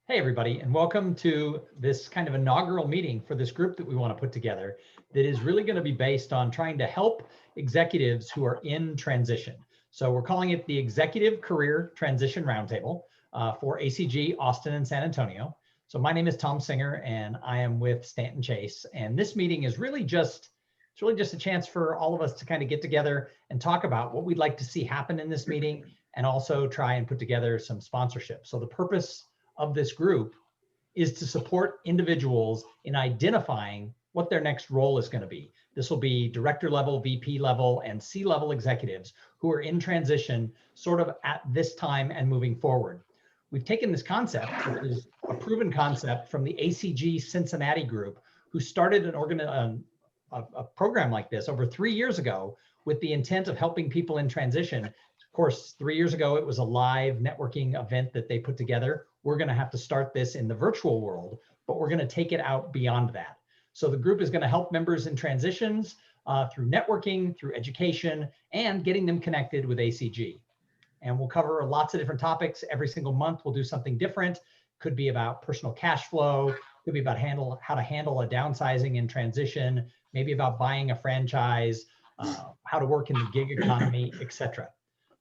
Hey, everybody, and welcome to this kind of inaugural meeting for this group that we want to put together that is really going to be based on trying to help executives who are in transition. So we're calling it the Executive Career Transition Roundtable for ACG Austin and San Antonio. So my name is Tom Singer, and I am with Stanton Chase. And this meeting is really just a chance for all of us to kind of get together and talk about what we'd like to see happen in this meeting, and also try and put together some sponsorship. So the purpose of this group is to support individuals in identifying what their next role is going to be. This will be director level, VP level, and C-level executives who are in transition sort of at this time and moving forward. We've taken this concept, which is a proven concept from the ACG Cincinnati group, who started a program like this over 3 years ago with the intent of helping people in transition. Of course, 3 years ago, it was a live networking event that they put together. We're going to have to start this in the virtual world, but we're going to take it out beyond that. So the group is going to help members in transitions through networking, through education, and getting them connected with ACG. And we'll cover lots of different topics. Every single month, we'll do something different. Could be about personal cash flow, could be about how to handle a downsizing in transition, maybe about buying a franchise, how to work in the gig economy, etc.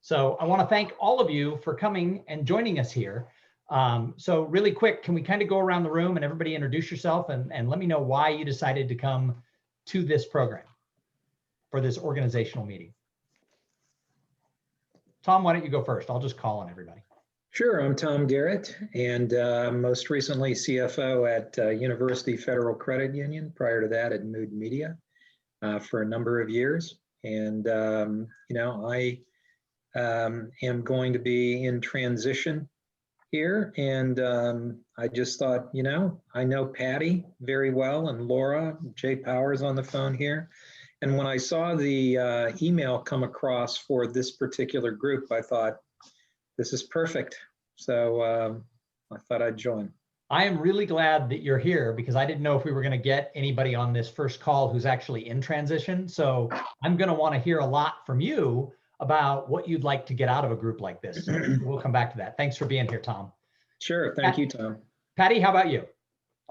So I want to thank all of you for coming and joining us here. So really quick, can we kind of go around the room and everybody introduce yourself and let me know why you decided to come to this program for this organizational meeting? Tom, why don't you go first? I'll just call on everybody. Sure, I'm Tom Garrett, and most recently CFO at University Federal Credit Union. Prior to that at Mood Media for a number of years. And, I am going to be in transition here. And I just thought, I know Patty very well and Laura, Jay Powers on the phone here. And when I saw the email come across for this particular group, I thought, this is perfect. So I thought I'd join. I am really glad that you're here because I didn't know if we were going to get anybody on this first call who's actually in transition. So I'm going to want to hear a lot from you about what you'd like to get out of a group like this. So we'll come back to that. Thanks for being here, Tom. Sure. Thank you, Tom. Patty, how about you?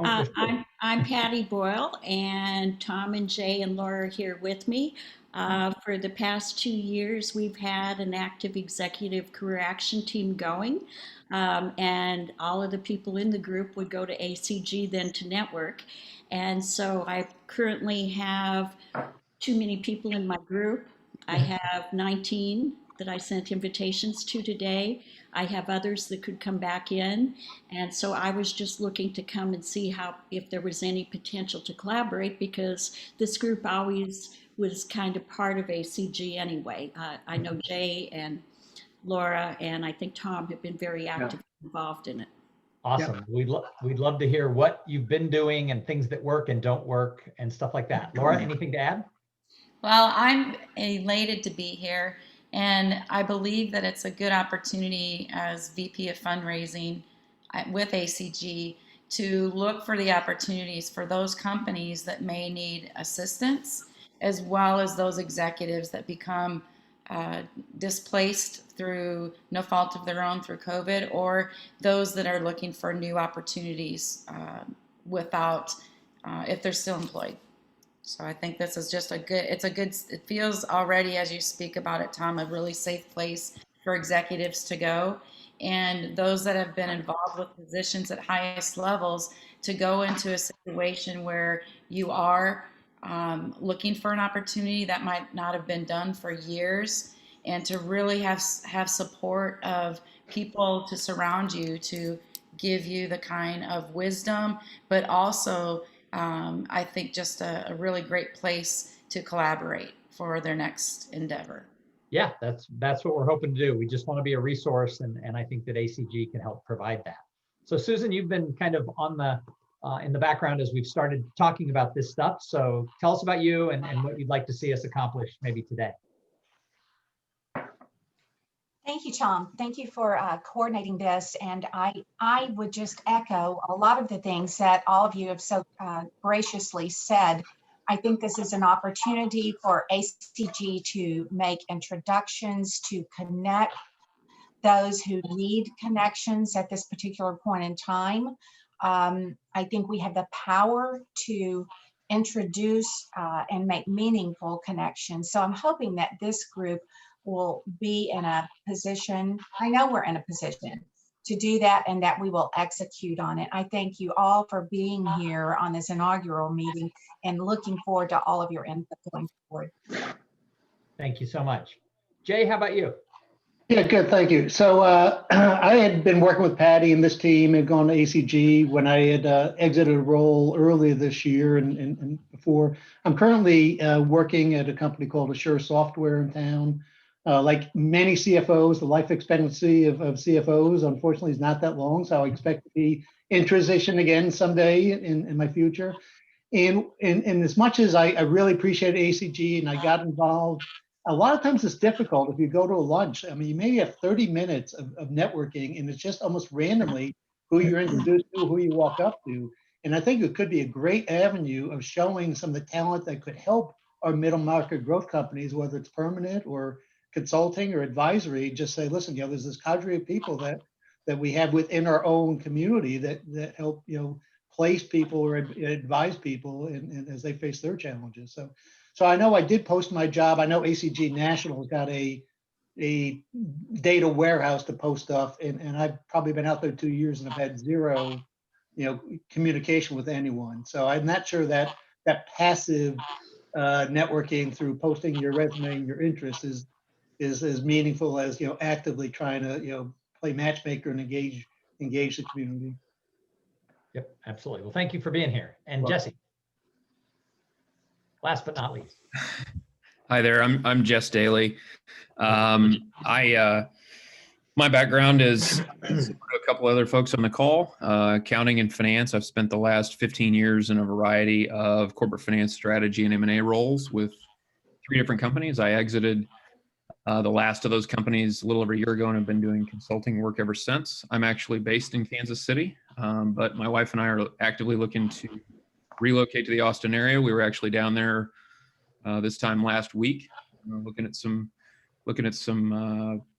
I'm Patty Boyle, and Tom and Jay and Laura are here with me. For the past 2 years, we've had an active executive career action team going, and all of the people in the group would go to ACG then to network. And so I currently have too many people in my group. I have 19 that I sent invitations to today. I have others that could come back in. And so I was just looking to come and see if there was any potential to collaborate, because this group always was kind of part of ACG anyway. I know Jay and Laura and I think Tom have been very actively involved in it. Awesome. Yeah. We'd love to hear what you've been doing and things that work and don't work and stuff like that. Laura, anything to add? Well, I'm elated to be here, and I believe that it's a good opportunity as VP of Fundraising with ACG to look for the opportunities for those companies that may need assistance, as well as those executives that become displaced through no fault of their own through COVID, or those that are looking for new opportunities if they're still employed. So I think this is just it feels already, as you speak about it, Tom, a really safe place for executives to go. And those that have been involved with positions at highest levels to go into a situation where you are looking for an opportunity that might not have been done for years, and to really have support of people to surround you to give you the kind of wisdom, but also I think just a really great place to collaborate for their next endeavor. Yeah, that's what we're hoping to do. We just want to be a resource, and I think that ACG can help provide that. So Susan, you've been kind of on the in the background as we've started talking about this stuff. So tell us about you and what you'd like to see us accomplish maybe today. Thank you, Tom. Thank you for coordinating this. And I would just echo a lot of the things that all of you have so graciously said. I think this is an opportunity for ACG to make introductions, to connect those who need connections at this particular point in time. I think we have the power to introduce and make meaningful connections. So I'm hoping that this group will be in a position, I know we're in a position to do that, and that we will execute on it. I thank you all for being here on this inaugural meeting and looking forward to all of your input going forward. Thank you so much. Jay, how about you? Yeah, good, thank you. So I had been working with Patty and this team and gone to ACG when I had exited a role earlier this year and before. I'm currently working at a company called Assure Software in town. Like many CFOs, the life expectancy of CFOs, unfortunately, is not that long. So I expect to be in transition again someday in my future. And as much as I really appreciate ACG and I got involved, a lot of times it's difficult if you go to a lunch. I mean, you maybe have 30 minutes of networking, and it's just almost randomly who you're introduced to, who you walk up to. And I think it could be a great avenue of showing some of the talent that could help our middle market growth companies, whether it's permanent or consulting or advisory. Just say, listen, there's this cadre of people that we have within our own community that help, place people or advise people and as they face their challenges. So I know I did post my job. I know ACG National's got a data warehouse to post stuff, and I've probably been out there 2 years and I've had zero, communication with anyone. So I'm not sure that passive networking through posting your resume and your interests is as meaningful as actively trying to play matchmaker and engage the community. Yep, absolutely. Well, thank you for being here. And Jesse, last but not least. Hi there, I'm Jess Daly. My background is a couple other folks on the call, accounting and finance. I've spent the last 15 years in a variety of corporate finance strategy and M&A roles with 3 different companies. I exited the last of those companies a little over a year ago, and I've been doing consulting work ever since. I'm actually based in Kansas City, but my wife and I are actively looking to relocate to the Austin area. We were actually down there this time last week, looking at some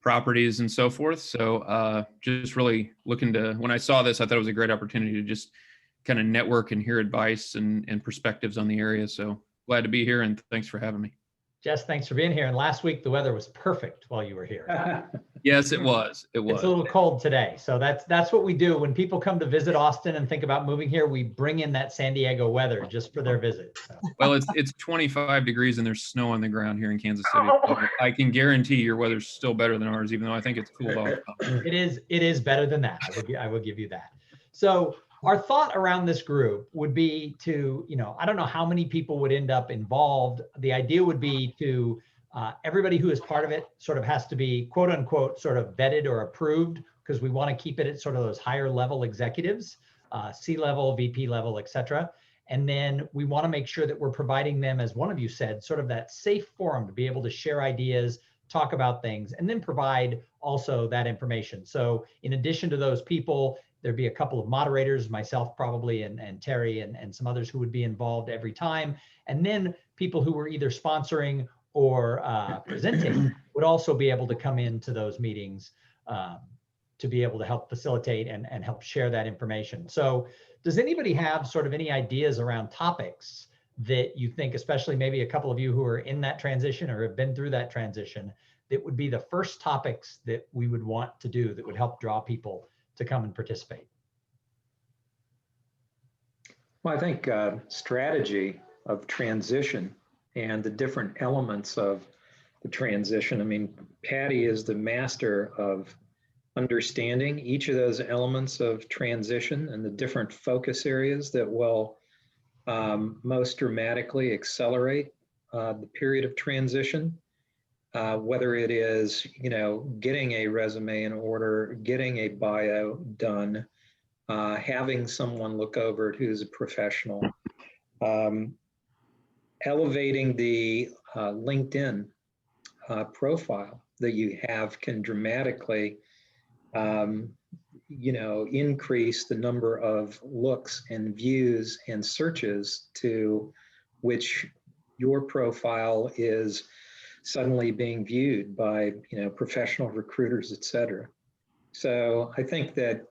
properties and so forth. So just really looking to, when I saw this, I thought it was a great opportunity to just kind of network and hear advice and perspectives on the area. So glad to be here, and thanks for having me. Jess, thanks for being here. And last week, the weather was perfect while you were here. Yes, it was. It was. It's a little cold today. So that's what we do. When people come to visit Austin and think about moving here, we bring in that San Diego weather just for their visit. So. Well, it's 25 degrees and there's snow on the ground here in Kansas City. So I can guarantee your weather's still better than ours, even though I think it's cooled off. It is better than that. I will give you that. So our thought around this group would be to, I don't know how many people would end up involved. The idea would be to everybody who is part of it sort of has to be quote unquote sort of vetted or approved, because we want to keep it at sort of those higher level executives, C-level, VP level, et cetera. And then we want to make sure that we're providing them, as one of you said, sort of that safe forum to be able to share ideas, talk about things, and then provide also that information. So in addition to those people, there'd be a couple of moderators, myself probably, and Terry and some others who would be involved every time. And then people who were either sponsoring or presenting would also be able to come into those meetings to be able to help facilitate and help share that information. So does anybody have sort of any ideas around topics that you think, especially maybe a couple of you who are in that transition or have been through that transition, that would be the first topics that we would want to do that would help draw people to come and participate? Well, I think strategy of transition and the different elements of the transition. I mean, Patty is the master of understanding each of those elements of transition and the different focus areas that will most dramatically accelerate the period of transition. Whether it is, getting a resume in order, getting a bio done, having someone look over it who's a professional, elevating the LinkedIn profile that you have can dramatically, increase the number of looks and views and searches to which your profile is suddenly being viewed by, professional recruiters, et cetera. So I think that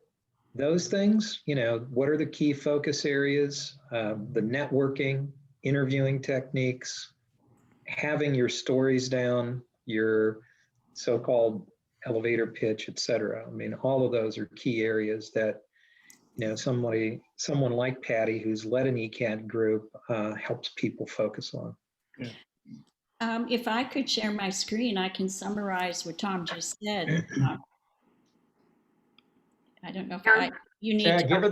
those things, what are the key focus areas? The networking, interviewing techniques, having your stories down, your so-called elevator pitch, et cetera. I mean, all of those are key areas that, someone like Patty, who's led an ECAT group, helps people focus on. If I could share my screen, I can summarize what Tom just said. I don't know if you need Sarah, to. give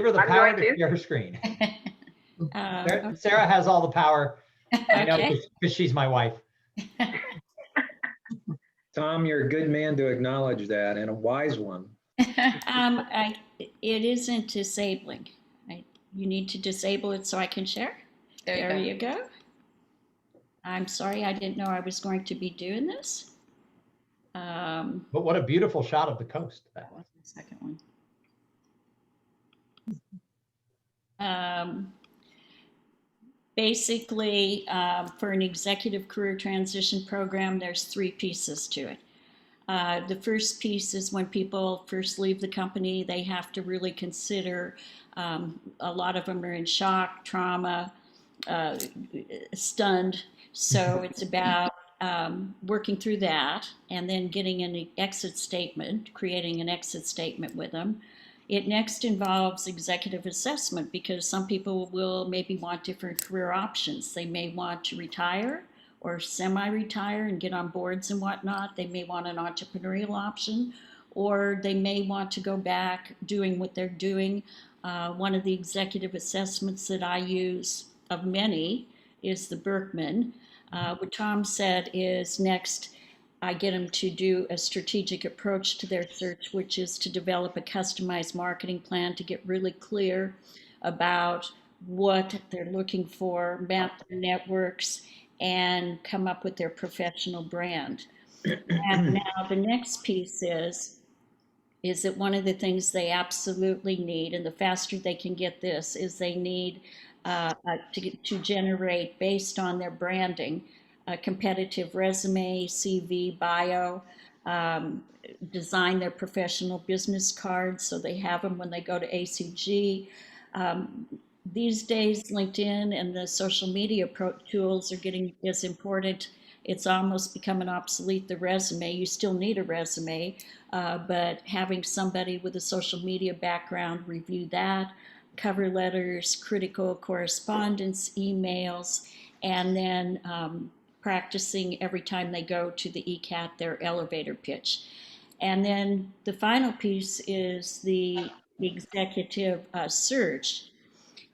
her the power to share her screen. Sarah has all the power. I know Okay. because she's my wife. Tom, you're a good man to acknowledge that, and a wise one. It isn't disabling. You need to disable it so I can share. There you go. I'm sorry, I didn't know I was going to be doing this. But what a beautiful shot of the coast. That was the second one. Basically, for an executive career transition program, there's 3 pieces to it. The first piece is when people first leave the company, they have to really consider, a lot of them are in shock, trauma, stunned. So it's about working through that and then getting an exit statement, creating an exit statement with them. It next involves executive assessment because some people will maybe want different career options. They may want to retire or semi-retire and get on boards and whatnot. They may want an entrepreneurial option, or they may want to go back doing what they're doing. One of the executive assessments that I use of many is the Berkman. What Tom said is next, I get them to do a strategic approach to their search, which is to develop a customized marketing plan to get really clear about what they're looking for, map their networks, and come up with their professional brand. And now the next piece is that one of the things they absolutely need, and the faster they can get this, is they need to generate, based on their branding, a competitive resume, CV, bio, design their professional business cards so they have them when they go to ACG. These days, LinkedIn and the social media tools are getting as important. It's almost becoming obsolete, the resume. You still need a resume, but having somebody with a social media background review that, cover letters, critical correspondence, emails, and then practicing every time they go to the ECAT, their elevator pitch. And then the final piece is the executive search.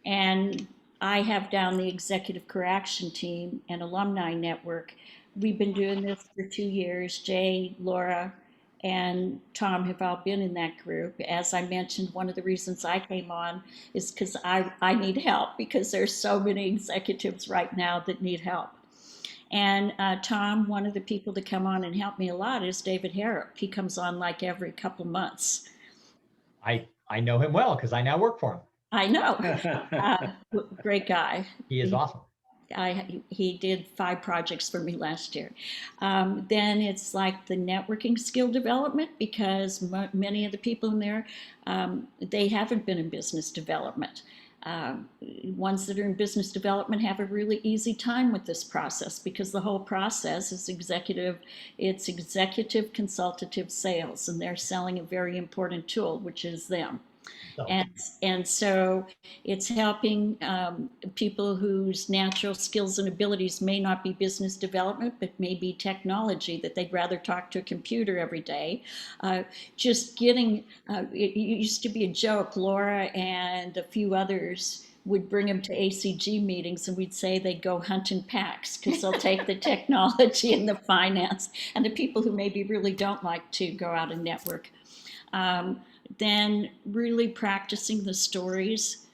And I have down the Executive Career Action Team and Alumni Network. We've been doing this for 2 years. Jay, Laura, and Tom have all been in that group. As I mentioned, one of the reasons I came on is because I need help, because there's so many executives right now that need help. And Tom, one of the people to come on and help me a lot is David Harrop. He comes on like every couple months. I know him well because I now work for him. I know. Great guy. He is awesome. He did 5 projects for me last year. Then it's like the networking skill development, because many of the people in there, they haven't been in business development. Ones that are in business development have a really easy time with this process, because the whole process is executive consultative sales, and they're selling a very important tool, which is them. And so it's helping people whose natural skills and abilities may not be business development, but may be technology, that they'd rather talk to a computer every day. Just getting, it used to be a joke, Laura and a few others would bring them to ACG meetings, and we'd say they'd go hunting packs, because they'll take the technology and the finance and the people who maybe really don't like to go out and network. Then really practicing the stories,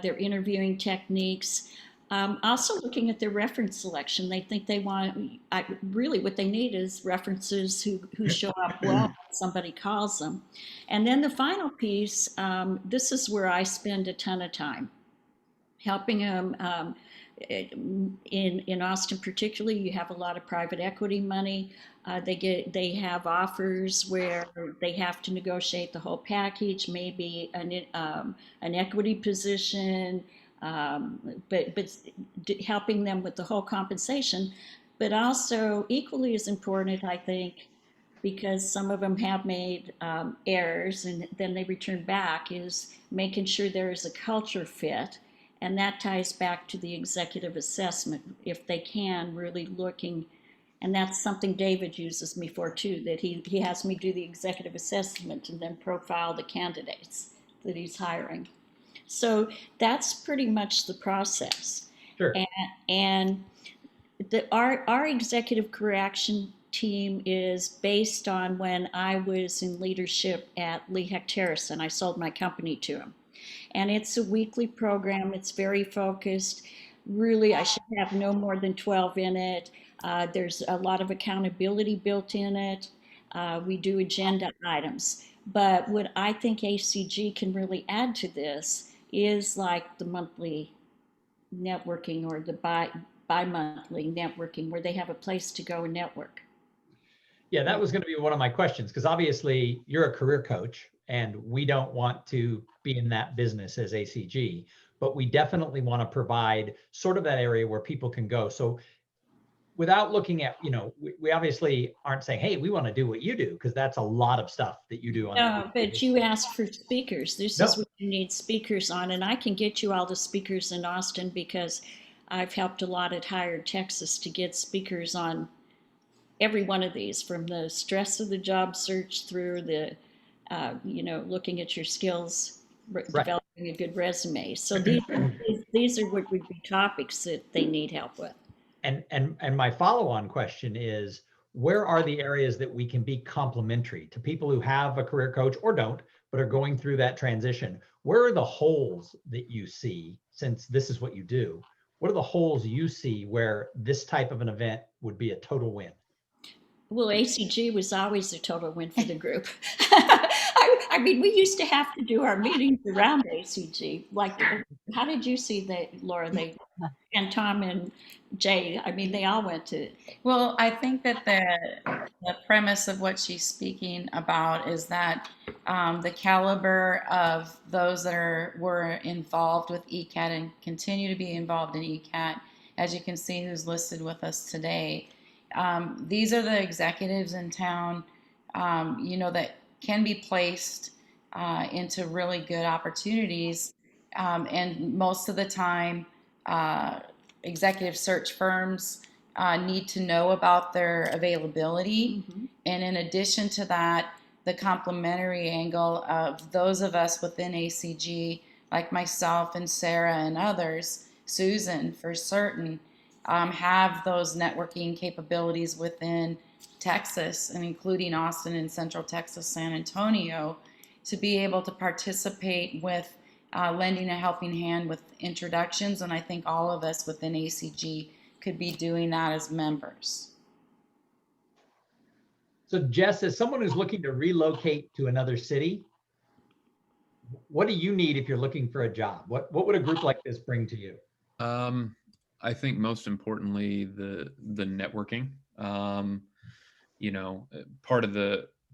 their interviewing techniques, also looking at their reference selection. They think they want, really what they need is references who show up well when somebody calls them. And then the final piece, this is where I spend a ton of time, helping them in Austin particularly, you have a lot of private equity money. They have offers where they have to negotiate the whole package, maybe an equity position, but helping them with the whole compensation. But also equally as important, I think, because some of them have made errors and then they return back, is making sure there is a culture fit. And that ties back to the executive assessment, if they can, really looking, and that's something David uses me for too, that he has me do the executive assessment and then profile the candidates that he's hiring. So that's pretty much the process. Sure. And our executive career action team is based on when I was in leadership at Lee Hecht Harrison. I sold my company to him. And it's a weekly program. It's very focused. Really, I should have no more than 12 in it. There's a lot of accountability built in it. We do agenda items. But what I think ACG can really add to this is like the monthly networking or the bi-monthly networking, where they have a place to go and network. Yeah, that was going to be one of my questions, because obviously you're a career coach and we don't want to be in that business as ACG, but we definitely want to provide sort of that area where people can go. So without looking at, we obviously aren't saying, hey, we want to do what you do, because that's a lot of stuff that you do. No, but you asked for speakers. This is what you need speakers on, and I can get you all the speakers in Austin because I've helped a lot at Higher Texas to get speakers on every one of these, from the stress of the job search through the, looking at your skills, developing a good resume. So these are what would be topics that they need help with. And my follow-on question is, where are the areas that we can be complementary to people who have a career coach or don't, but are going through that transition? Where are the holes that you see, since this is what you do? What are the holes you see where this type of an event would be a total win? Well, ACG was always a total win for the group. I mean, we used to have to do our meetings around ACG. Like, how did you see that, Laura? And Tom and Jay, I mean, they all went to. Well, I think that the premise of what she's speaking about is that the caliber of those that were involved with ECAT and continue to be involved in ECAT, as you can see who's listed with us today, these are the executives in town, that can be placed into really good opportunities. And most of the time, executive search firms need to know about their availability. Mm-hmm. And in addition to that, the complementary angle of those of us within ACG, like myself and Sarah and others, Susan for certain, have those networking capabilities within Texas, and including Austin and Central Texas, San Antonio, to be able to participate with lending a helping hand with introductions. And I think all of us within ACG could be doing that as members. So Jess, as someone who's looking to relocate to another city, what do you need if you're looking for a job? What would a group like this bring to you? I think most importantly, the networking.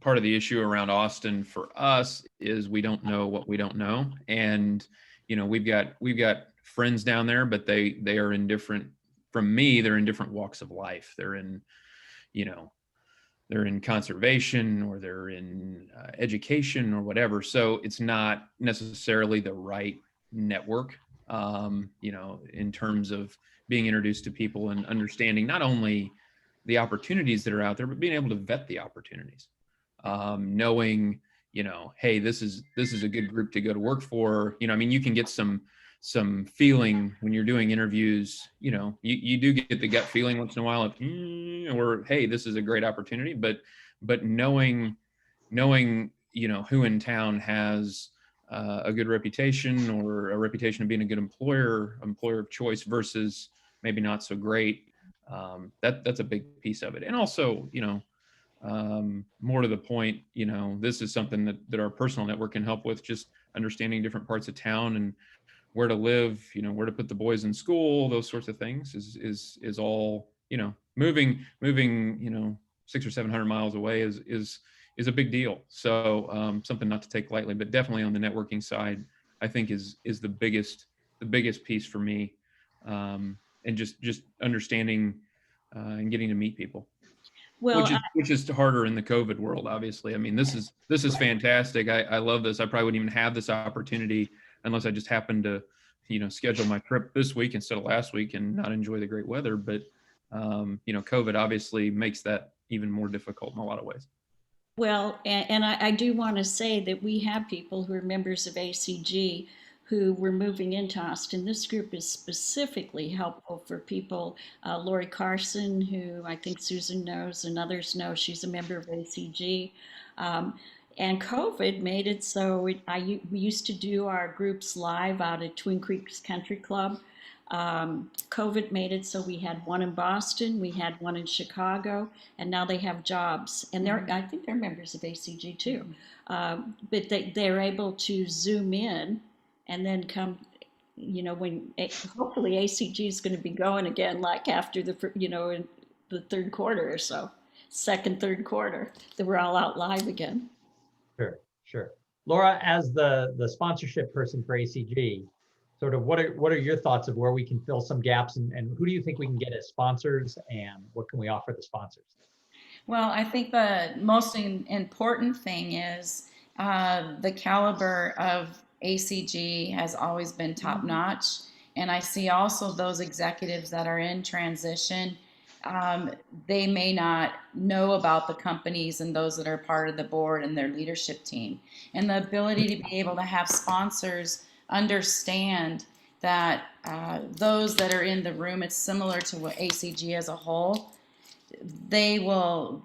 Part of the issue around Austin for us is we don't know what we don't know, and we've got friends down there, but they are in different. From me, they're in different walks of life. They're in, they're in conservation, or they're in education, or whatever. So it's not necessarily the right network. In terms of being introduced to people and understanding not only the opportunities that are out there, but being able to vet the opportunities. Knowing, hey, this is a good group to go to work for. You can get some feeling when you're doing interviews. You do get the gut feeling once in a while of, or hey, this is a great opportunity. But knowing, who in town has a good reputation, or a reputation of being a good employer of choice, versus maybe not so great. That's a big piece of it. And also, more to the point, this is something that our personal network can help with, just understanding different parts of town and where to live, where to put the boys in school, those sorts of things is all, moving, 600 or 700 miles away is a big deal. So something not to take lightly, but definitely on the networking side, I think is the biggest piece for me. And just understanding and getting to meet people. Well, Which is harder in the COVID world, obviously. I mean, this is fantastic. I love this. I probably wouldn't even have this opportunity unless I just happened to, schedule my trip this week instead of last week and not enjoy the great weather. But, COVID obviously makes that even more difficult in a lot of ways. well, and I do want to say that we have people who are members of ACG who were moving into Austin. This group is specifically helpful for people. Lori Carson, who I think Susan knows and others know, she's a member of ACG. And COVID made it so we used to do our groups live out at Twin Creeks Country Club. COVID made it so we had one in Boston, we had one in Chicago, and now they have jobs. And I think they're members of ACG too. But they're able to Zoom in and then come, when hopefully ACG is going to be going again, like after the, in the third quarter or so, third quarter, that we're all out live again. Sure. Laura, as the sponsorship person for ACG, sort of what are your thoughts of where we can fill some gaps, and who do you think we can get as sponsors, and what can we offer the sponsors? Well, I think the most important thing is the caliber of ACG has always been top notch. And I see also those executives that are in transition, they may not know about the companies and those that are part of the board and their leadership team. And the ability to be able to have sponsors understand that those that are in the room, it's similar to what ACG as a whole, they will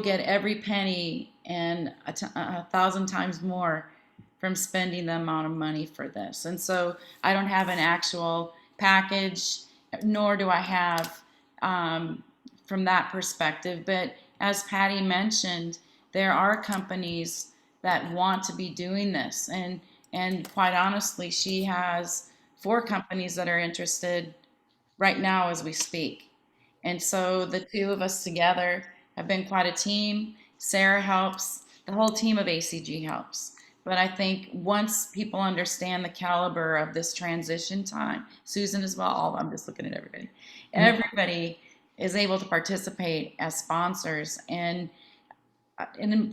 get every penny and 1,000 times more from spending the amount of money for this. And so I don't have an actual package, nor do I have from that perspective. But as Patty mentioned, there are companies that want to be doing this. And quite honestly, she has 4 companies that are interested right now as we speak. And so the 2 of us together have been quite a team. Sarah helps, the whole team of ACG helps. But I think once people understand the caliber of this transition time, Susan as well, I'm just looking at everybody. Everybody is able to participate as sponsors. And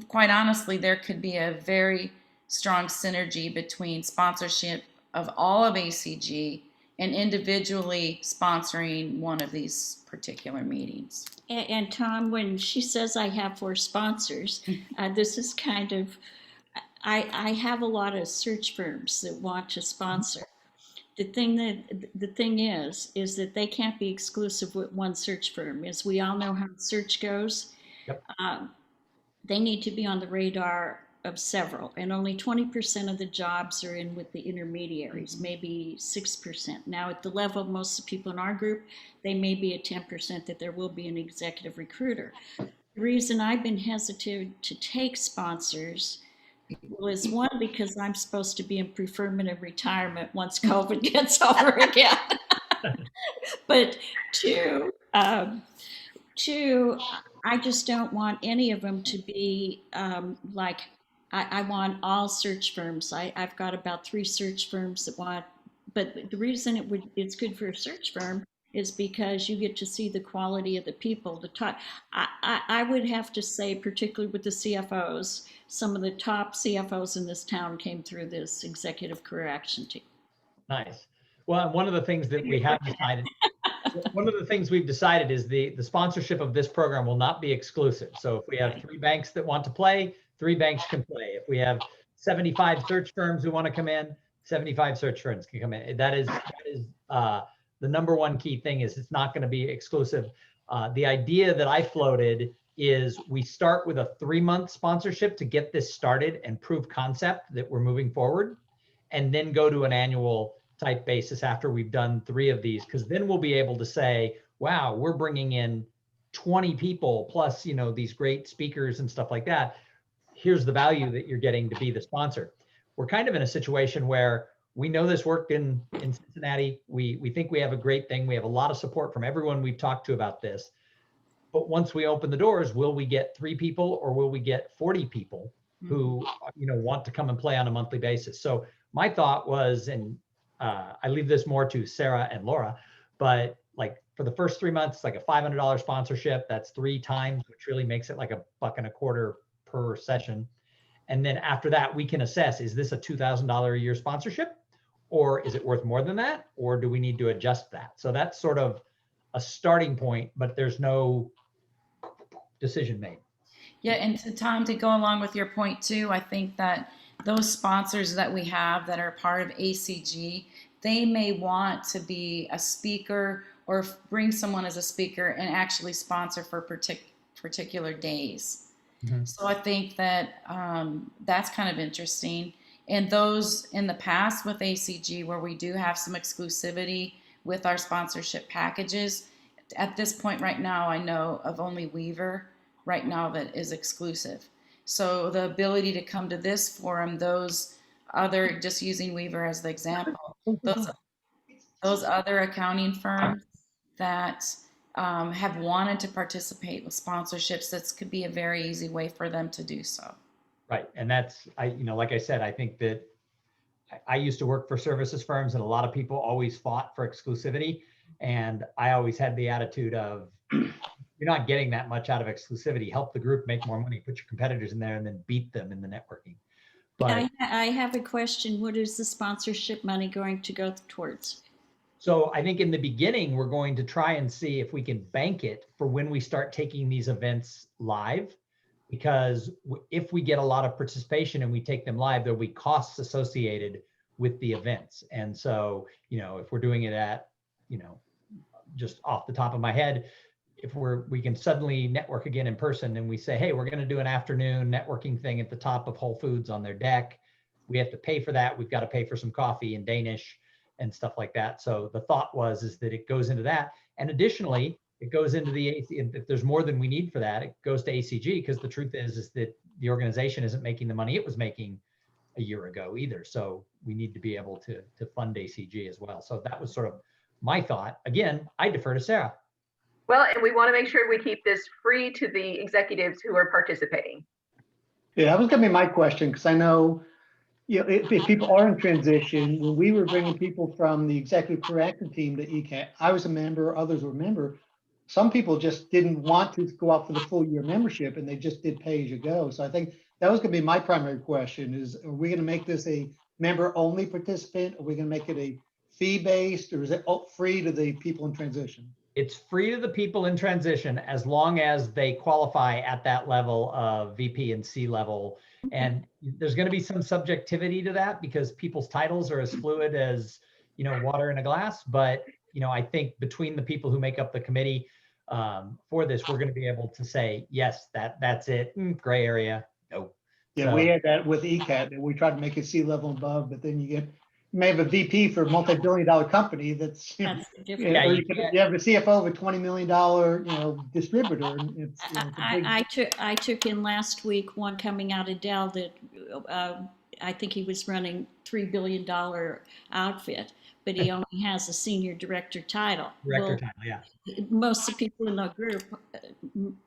quite honestly, there could be a very strong synergy between sponsorship of all of ACG and individually sponsoring one of these particular meetings. And Tom, when she says I have 4 sponsors, this is kind of, I have a lot of search firms that want to sponsor. The thing is that they can't be exclusive with one search firm. As we all know how search goes, Yep. They need to be on the radar of several, and only 20% of the jobs are in with the intermediaries, maybe 6%. Now at the level of most of the people in our group, they may be at 10% that there will be an executive recruiter. The reason I've been hesitant to take sponsors was, one, because I'm supposed to be in preferment retirement once COVID gets over again. But two, I just don't want any of them to be like, I want all search firms. I've got about 3 search firms that want, but the reason it's good for a search firm is because you get to see the quality of the people. The top, I would have to say, particularly with the CFOs, some of the top CFOs in this town came through this Executive Career Action Team. Nice. Well, one of the things that we have decided, we've decided is the sponsorship of this program will not be exclusive. So if we have 3 banks that want to play, 3 banks can play. If we have 75 search firms who want to come in, 75 search firms can come in. That is the number one key thing, is it's not going to be exclusive. The idea that I floated is we start with a 3-month sponsorship to get this started and prove concept that we're moving forward, and then go to an annual type basis after we've done 3 of these, because then we'll be able to say, wow, we're bringing in 20 people plus, these great speakers and stuff like that. Here's the value that you're getting to be the sponsor. We're kind of in a situation where we know this worked in Cincinnati. We think we have a great thing. We have a lot of support from everyone we've talked to about this. But once we open the doors, will we get 3 people or will we get 40 people who, want to come and play on a monthly basis? So my thought was, and I leave this more to Sarah and Laura, but like for the first 3 months, like a $500 sponsorship, that's 3 times, which really makes it like $1.25 per session. And then after that, we can assess, is this a $2,000 a year sponsorship, or is it worth more than that? Or do we need to adjust that? So that's sort of a starting point, but there's no decision made. Yeah, and to Tom, to go along with your point too, I think that those sponsors that we have that are part of ACG, they may want to be a speaker or bring someone as a speaker and actually sponsor for particular days. Mhm. So I think that that's kind of interesting. And those in the past with ACG, where we do have some exclusivity with our sponsorship packages, at this point right now, I know of only Weaver right now that is exclusive. So the ability to come to this forum, those other, just using Weaver as the example, those other accounting firms that have wanted to participate with sponsorships, this could be a very easy way for them to do so. Right. And that's, like I said, I think that I used to work for services firms and a lot of people always fought for exclusivity. And I always had the attitude of, you're not getting that much out of exclusivity. Help the group make more money, put your competitors in there and then beat them in the networking. But I have a question. What is the sponsorship money going to go towards? so I think in the beginning, we're going to try and see if we can bank it for when we start taking these events live. Because if we get a lot of participation and we take them live, there'll be costs associated with the events. And so, if we're doing it at, just off the top of my head, if we can suddenly network again in person and we say, hey, we're going to do an afternoon networking thing at the top of Whole Foods on their deck. We have to pay for that. We've got to pay for some coffee in Danish and stuff like that. So the thought is that it goes into that. And additionally, it goes into the AC. If there's more than we need for that, it goes to ACG, because the truth is that the organization isn't making the money it was making a year ago either. So we need to be able to fund ACG as well. So that was sort of my thought. Again, I defer to Sarah. Well, and we want to make sure we keep this free to the executives who are participating. Yeah, that was going to be my question, because I know, if people are in transition, when we were bringing people from the Executive Career Action team to ECAT, I was a member, others were a member. Some people just didn't want to go out for the full year membership and they just did pay as you go. So I think that was going to be my primary question is, are we going to make this a member only participant? Are we going to make it a fee based, or is it free to the people in transition? It's free to the people in transition as long as they qualify at that level of VP and C level. And there's going to be some subjectivity to that because people's titles are as fluid as, water in a glass. But, I think between the people who make up the committee for this, we're going to be able to say, yes, that's it. Gray area. No. Yeah, So, we had that with ECAT, and we tried to make it C level above, but then you may have a VP for a multi-billion-dollar company that's, That's different. Yeah, or you you have a CFO of a $20 million, distributor. And it's, it's a big, I took in last week one coming out of Dell that I think he was running $3 billion outfit, but he only has a senior director title. director title, yeah. Most of the people in the group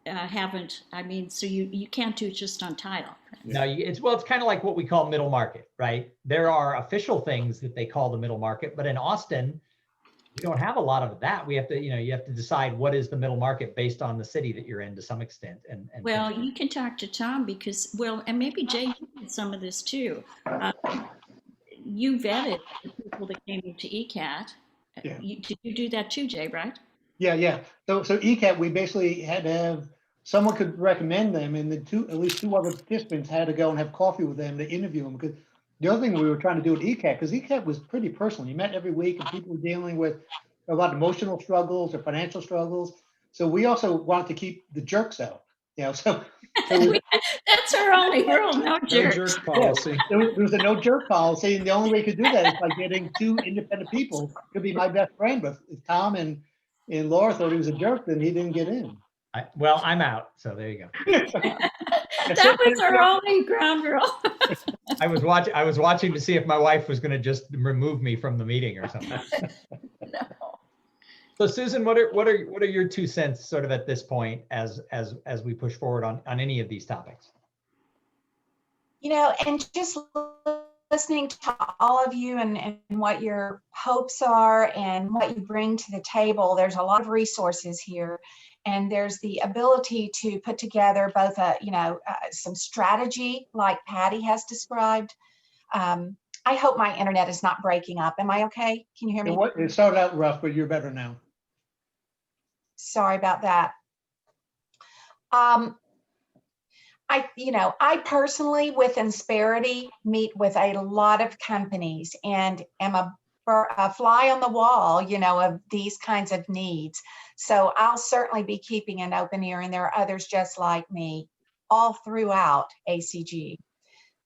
haven't. I mean, so you can't do it just on title. No, it's kind of like what we call middle market, right? There are official things that they call the middle market, but in Austin, we don't have a lot of that. We have to, you have to decide what is the middle market based on the city that you're in to some extent. And Well, you can talk to Tom because, and maybe Jay did some of this too. You vetted the people that came into ECAT. Yeah. Did you do that too, Jay, right? Yeah. So ECAT, we basically had to have someone could recommend them, and at least two other participants had to go and have coffee with them to interview them. Because the other thing we were trying to do at ECAT, because ECAT was pretty personal. You met every week, and people were dealing with a lot of emotional struggles or financial struggles. So we also wanted to keep the jerks out. So that's our only rule, no jerks. No jerk policy. There was a no jerk policy, and the only way you could do that is by getting two independent people. Could be my best friend, but if Tom and Laura thought he was a jerk, then he didn't get in. Well, I'm out, so there you go. That was our only ground rule. I was watching to see if my wife was going to just remove me from the meeting or something. No. So Susan, what are your 2 cents sort of at this point as we push forward on any of these topics? You know, and just listening to all of you and what your hopes are and what you bring to the table, there's a lot of resources here. And there's the ability to put together both some strategy like Patty has described. I hope my internet is not breaking up. Am I okay? Can you hear me? It started out rough, but you're better now. Sorry about that. I personally with Insperity meet with a lot of companies and am a fly on the wall, of these kinds of needs. So I'll certainly be keeping an open ear, and there are others just like me all throughout ACG.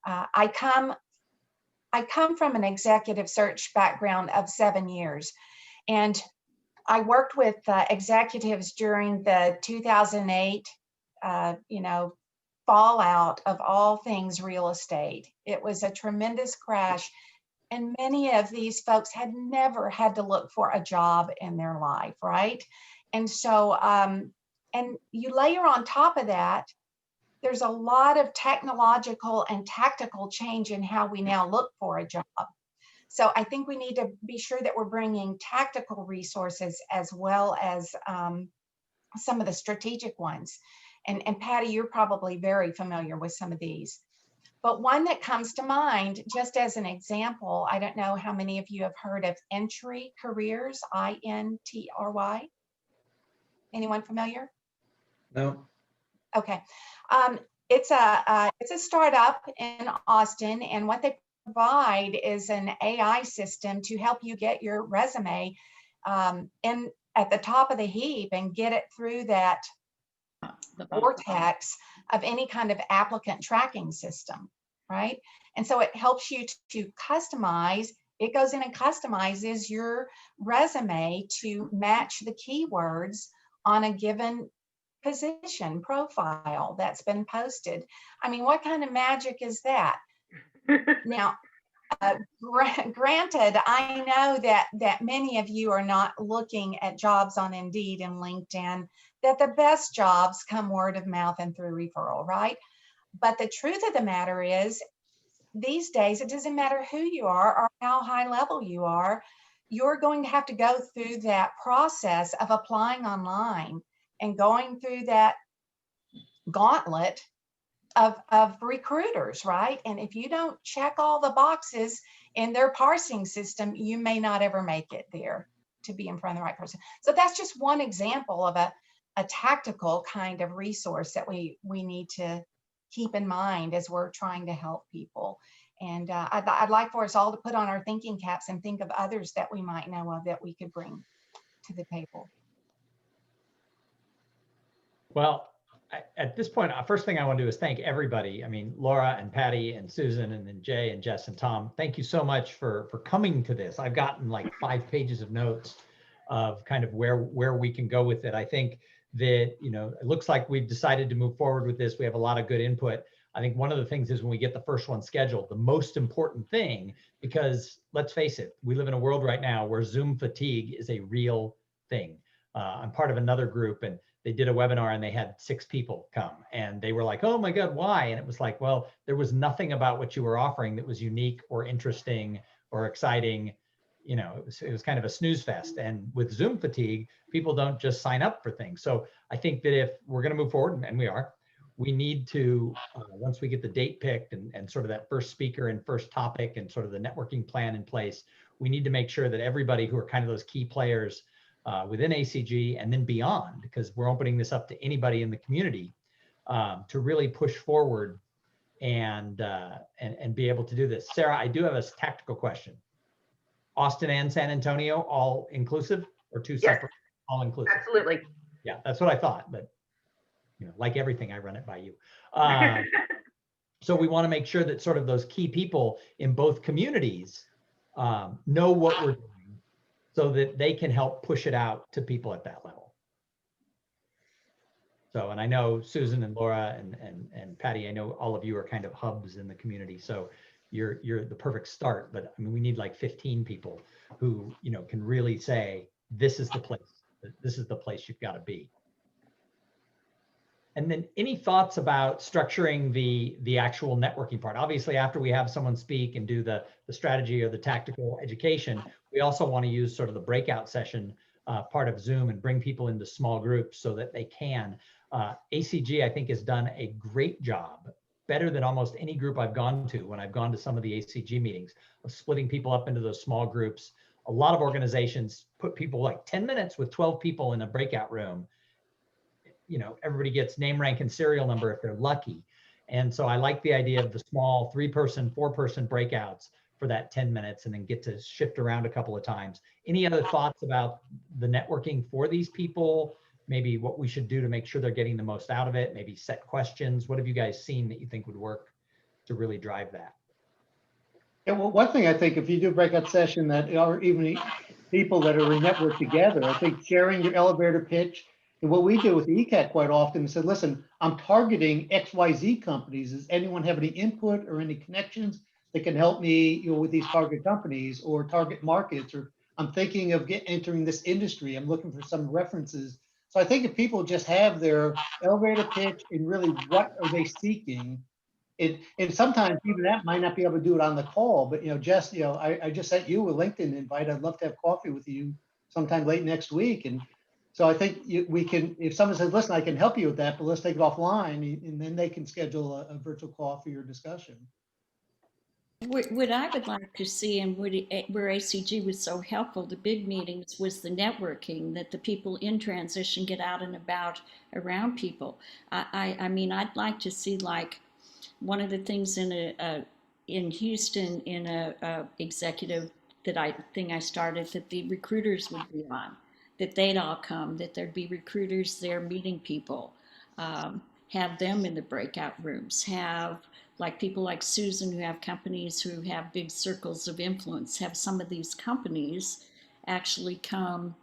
I come from an executive search background of 7 years, and I worked with executives during the 2008, fallout of all things real estate. It was a tremendous crash, and many of these folks had never had to look for a job in their life, right? And so, and you layer on top of that, there's a lot of technological and tactical change in how we now look for a job. So I think we need to be sure that we're bringing tactical resources as well as some of the strategic ones. And Patty, you're probably very familiar with some of these. But one that comes to mind, just as an example, I don't know how many of you have heard of Entry Careers, INTRY. Anyone familiar? No. Okay. It's a startup in Austin, and what they provide is an AI system to help you get your resume in at the top of the heap and get it through that vortex of any kind of applicant tracking system, right? And so it helps you to customize. It goes in and customizes your resume to match the keywords on a given position profile that's been posted. I mean, what kind of magic is that? Now, granted, I know that many of you are not looking at jobs on Indeed and LinkedIn, that the best jobs come word of mouth and through referral, right? But the truth of the matter is, these days, it doesn't matter who you are or how high level you are, you're going to have to go through that process of applying online and going through that gauntlet of recruiters, right? And if you don't check all the boxes in their parsing system, you may not ever make it there to be in front of the right person. So that's just one example of a tactical kind of resource that we need to keep in mind as we're trying to help people. And I'd like for us all to put on our thinking caps and think of others that we might know of that we could bring to the table. Well, at this point, first thing I want to do is thank everybody. I mean, Laura and Patty and Susan and then Jay and Jess and Tom, thank you so much for coming to this. I've gotten like 5 pages of notes of kind of where we can go with it. I think that, it looks like we've decided to move forward with this. We have a lot of good input. I think one of the things is when we get the first one scheduled, the most important thing, because let's face it, we live in a world right now where Zoom fatigue is a real thing. I'm part of another group, and they did a webinar and they had 6 people come, and they were like, oh my God, why? And it was like, well, there was nothing about what you were offering that was unique or interesting or exciting. It was kind of a snooze fest. And with Zoom fatigue, people don't just sign up for things. So I think that if we're going to move forward, and we need to, once we get the date picked and sort of that first speaker and first topic and sort of the networking plan in place, we need to make sure that everybody who are kind of those key players within ACG and then beyond, because we're opening this up to anybody in the community to really push forward and be able to do this. Sarah, I do have a tactical question. Austin and San Antonio, all inclusive or 2 separate? Yes, all inclusive. Absolutely. Yeah, that's what I thought, but like everything, I run it by you. So we want to make sure that sort of those key people in both communities know what we're doing so that they can help push it out to people at that level. So, and I know Susan and Laura and Patty, I know all of you are kind of hubs in the community. So you're the perfect start, but I mean, we need like 15 people who, you know, can really say, this is the place, this is the place you've got to be. And then any thoughts about structuring the actual networking part? Obviously, after we have someone speak and do the strategy or the tactical education, we also want to use sort of the breakout session part of Zoom and bring people into small groups so that they can. ACG, I think, has done a great job, better than almost any group I've gone to when I've gone to some of the ACG meetings, of splitting people up into those small groups. A lot of organizations put people like 10 minutes with 12 people in a breakout room. You know, everybody gets name, rank, and serial number if they're lucky. And so I like the idea of the small 3-person, 4-person breakouts for that 10 minutes and then get to shift around a couple of times. Any other thoughts about the networking for these people? Maybe what we should do to make sure they're getting the most out of it, maybe set questions. What have you guys seen that you think would work to really drive that? Yeah, well, one thing I think if you do a breakout session that are even people that are in network together, I think sharing your elevator pitch. And what we do with the ECAT quite often is say, listen, I'm targeting XYZ companies. Does anyone have any input or any connections that can help me, you know, with these target companies or target markets? Or I'm thinking of entering this industry. I'm looking for some references. So I think if people just have their elevator pitch and really what are they seeking, and sometimes even that might not be able to do it on the call, but, you know, Jess, you know, I just sent you a LinkedIn invite. I'd love to have coffee with you sometime late next week. And so I think we can, if someone says, listen, I can help you with that, but let's take it offline, and then they can schedule a virtual coffee or discussion. What I would like to see, and where ACG was so helpful, the big meetings, was the networking, that the people in transition get out and about around people. I mean, I'd like to see, like, one of the things in Houston in a executive that I started, that the recruiters would be on, that they'd all come, that there'd be recruiters there meeting people, have them in the breakout rooms, have like people like Susan who have companies who have big circles of influence, have some of these companies actually come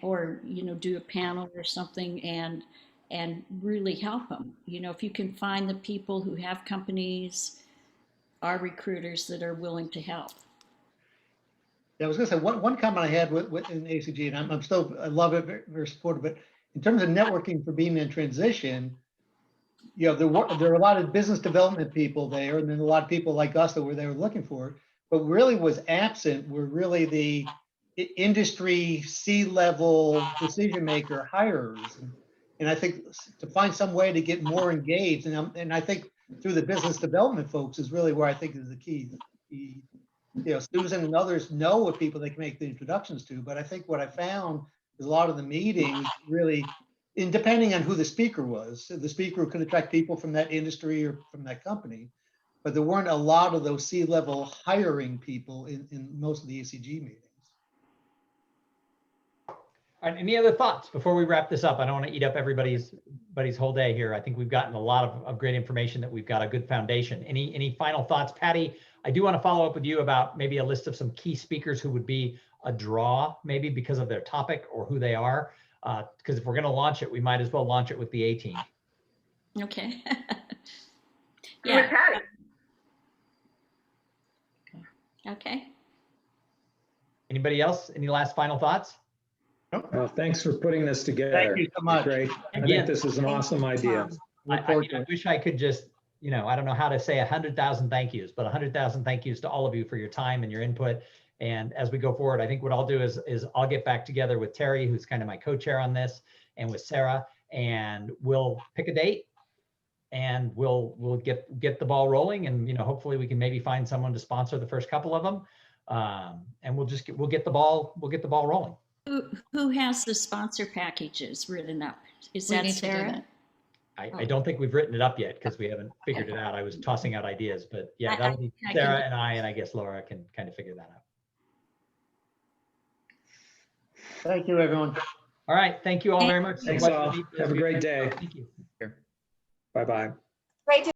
or, you know, do a panel or something and really help them. You know, if you can find the people who have companies, are recruiters that are willing to help. Yeah, I was going to say one comment I had with in ACG, and I'm still, I love it, very, very supportive. But in terms of networking for being in transition, you know, there were a lot of business development people there, and then a lot of people like us that were there looking for it. But really was absent were really the industry C-level decision maker hires. And I think to find some way to get more engaged, and I think through the business development folks is really where I think is the key. You know, Susan and others know what people they can make the introductions to, but I think what I found is a lot of the meetings really, and depending on who the speaker was, the speaker could attract people from that industry or from that company, but there weren't a lot of those C-level hiring people in most of the ACG meetings. All right, any other thoughts before we wrap this up? I don't want to eat up everybody's whole day here. I think we've gotten a lot of great information, that we've got a good foundation. Any final thoughts? Patty, I do want to follow up with you about maybe a list of some key speakers who would be a draw, maybe because of their topic or who they are. Because if we're going to launch it, we might as well launch it with the A team. Okay. Yeah. With Patty. Okay. Anybody else? Any last final thoughts? Well, thanks for putting this together. Thank you so much. Great. I think this is an awesome idea. I wish I could just, you know, I don't know how to say 100,000 thank yous, but 100,000 thank yous to all of you for your time and your input. And as we go forward, I think what I'll do is I'll get back together with Terry, who's kind of my co-chair on this, and with Sarah, and we'll pick a date and we'll get the ball rolling. And, you know, hopefully we can maybe find someone to sponsor the first couple of them. And we'll get the ball rolling. Who has the sponsor packages written up? Is We that need to do Sarah? that. I don't think we've written it up yet because we haven't figured it out. I was tossing out ideas, but yeah, that'll be Sarah and I guess Laura can kind of figure that out. Thank you, everyone. All right. Thank you all very much. Thanks all. Have a great day. Thank you. Bye-bye. Great to